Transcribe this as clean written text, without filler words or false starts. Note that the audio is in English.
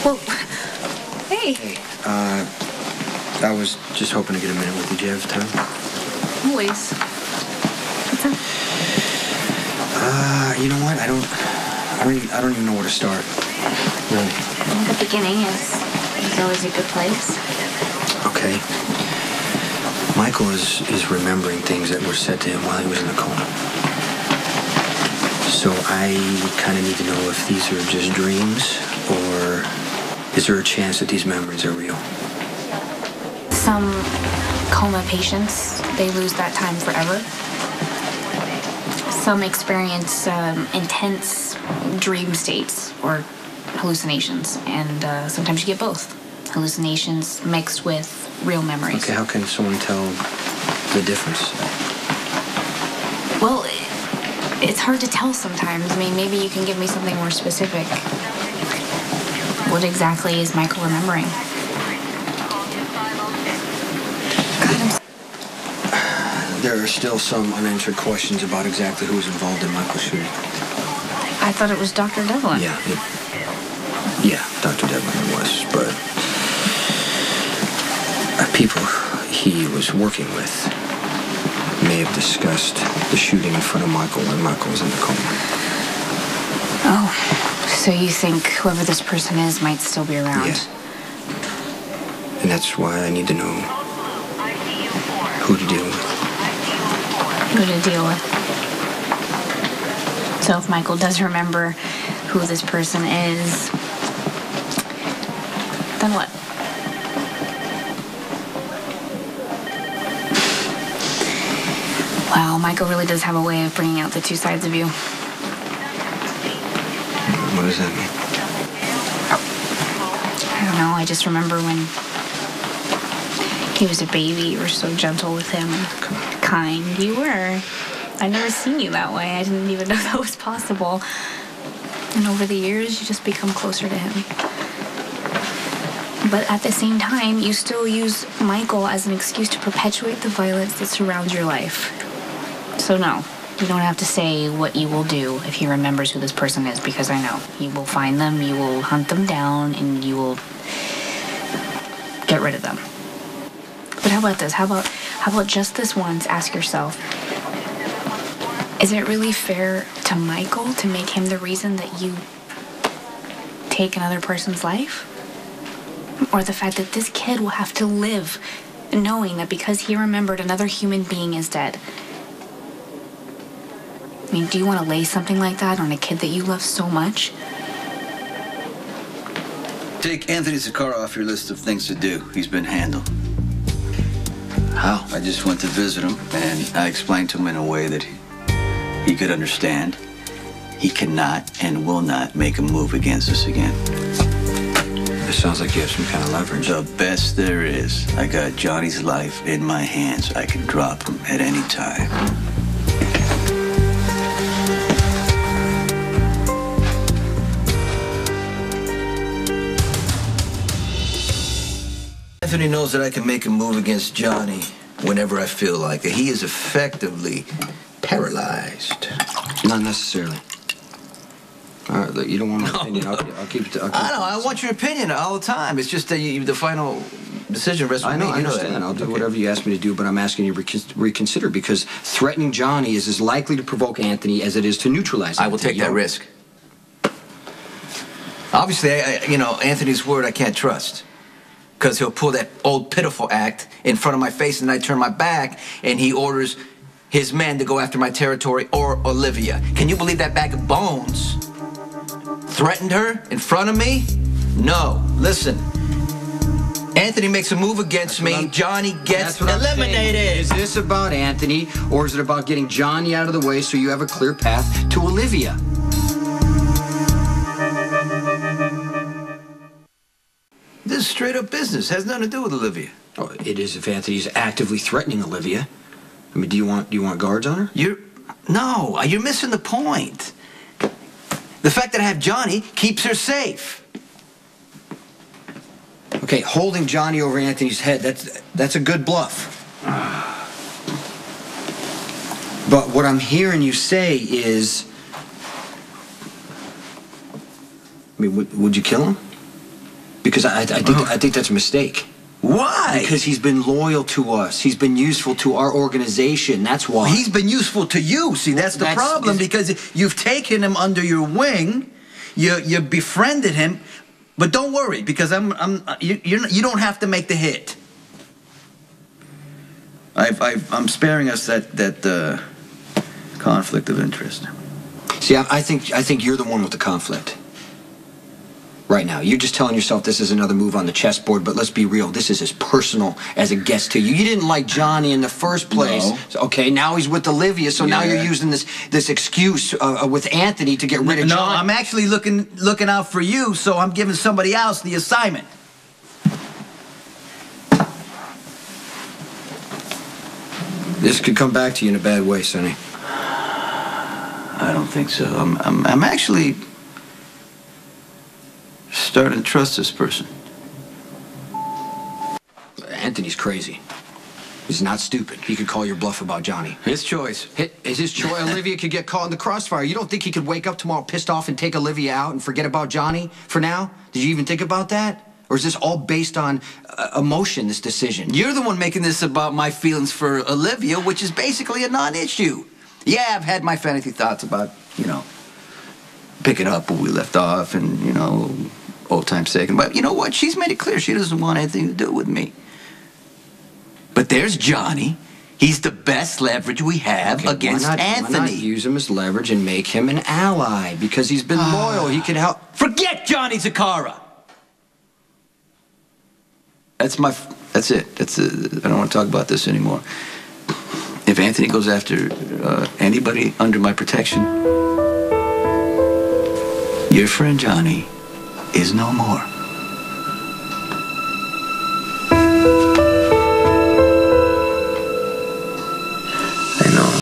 Well, hey. Hey, I was just hoping to get a minute with you. Do you have time? Always. What's up? You know what? I don't even know where to start. Really. The beginning is always a good place. Okay. Michael is remembering things that were said to him while he was in the coma. So I kind of need to know if these are just dreams, or is there a chance that these memories are real? Some coma patients, they lose that time forever. Some experience intense dream states or hallucinations, and sometimes you get both. Hallucinations mixed with real memories. Okay, how can someone tell the difference? Well, it's hard to tell sometimes. I mean, maybe you can give me something more specific. What exactly is Michael remembering? There are still some unanswered questions about exactly who was involved in Michael's shooting. I thought it was Dr. Devlin. Yeah, Dr. Devlin it was, but people he was working with may have discussed the shooting in front of Michael when Michael was in the coma. Oh, so you think whoever this person is might still be around? Yeah. And that's why I need to know who to deal with. Who to deal with. So if Michael does remember who this person is, then what? Wow, Michael really does have a way of bringing out the two sides of you. What does that mean? I don't know, I just remember when he was a baby, you were so gentle with him and kind. You were. I'd never seen you that way. I didn't even know that was possible. And over the years, you just become closer to him. But at the same time, you still use Michael as an excuse to perpetuate the violence that surrounds your life. So no, you don't have to say what you will do if he remembers who this person is, because I know. You will find them, you will hunt them down, and you will get rid of them. But how about this? How about just this once, ask yourself, is it really fair to Michael to make him the reason that you take another person's life? Or the fact that this kid will have to live knowing that because he remembered another human being is dead? I mean, do you want to lay something like that on a kid that you love so much? Take Anthony Sakara off your list of things to do. He's been handled. How? I just went to visit him, and I explained to him in a way that he could understand. He cannot and will not make a move against us again. It sounds like you have some kind of leverage. The best there is. I got Johnny's life in my hands. I can drop him at any time. Anthony knows that I can make a move against Johnny whenever I feel like it. He is effectively paralyzed. Not necessarily. All right, look, you don't want my opinion. I'll keep it to... I know, I want your opinion all the time. It's just that the final decision rests with me. I understand. I'll do whatever you ask me to do, but I'm asking you to reconsider, because threatening Johnny is as likely to provoke Anthony as it is to neutralize him. I will take that risk. Obviously, Anthony's word I can't trust. Because he'll pull that old pitiful act in front of my face, and then I turn my back, and he orders his men to go after my territory or Olivia. Can you believe that bag of bones threatened her in front of me? No. Listen. Anthony makes a move against me. Johnny gets eliminated. Is this about Anthony, or is it about getting Johnny out of the way so you have a clear path to Olivia? This is straight up business. Has nothing to do with Olivia. Oh, it is if Anthony's actively threatening Olivia. I mean, do you want guards on her? No, you're missing the point. The fact that I have Johnny keeps her safe. Okay, holding Johnny over Anthony's head, that's a good bluff. But what I'm hearing you say is... I mean, would you kill him? Because I think that's a mistake. Why? Because he's been loyal to us. He's been useful to our organization. That's why. He's been useful to you. See, that's the problem, because you've taken him under your wing. You befriended him. But don't worry, because you don't have to make the hit. I'm sparing us that conflict of interest. See, I think you're the one with the conflict. Right now, you're just telling yourself this is another move on the chessboard, but let's be real. This is as personal as it gets to you. You didn't like Johnny in the first place. No. So, okay, now he's with Olivia, so now you're using this excuse with Anthony to get rid of Johnny. No, I'm actually looking out for you, so I'm giving somebody else the assignment. This could come back to you in a bad way, Sonny. I don't think so. I'm actually starting to trust this person. Anthony's crazy. He's not stupid. He could call your bluff about Johnny. His choice. It's his choice. Olivia could get caught in the crossfire. You don't think he could wake up tomorrow pissed off and take Olivia out and forget about Johnny for now? Did you even think about that? Or is this all based on emotion, this decision? You're the one making this about my feelings for Olivia, which is basically a non-issue. Yeah, I've had my fantasy thoughts about, picking up where we left off and, old time's sake. But you know what? She's made it clear she doesn't want anything to do with me. But there's Johnny. He's the best leverage we have against Anthony. Why not use him as leverage and make him an ally? Because he's been loyal. He can help. Forget Johnny Zakara. That's it. I don't want to talk about this anymore. If Anthony goes after anybody under my protection, your friend Johnny is no more.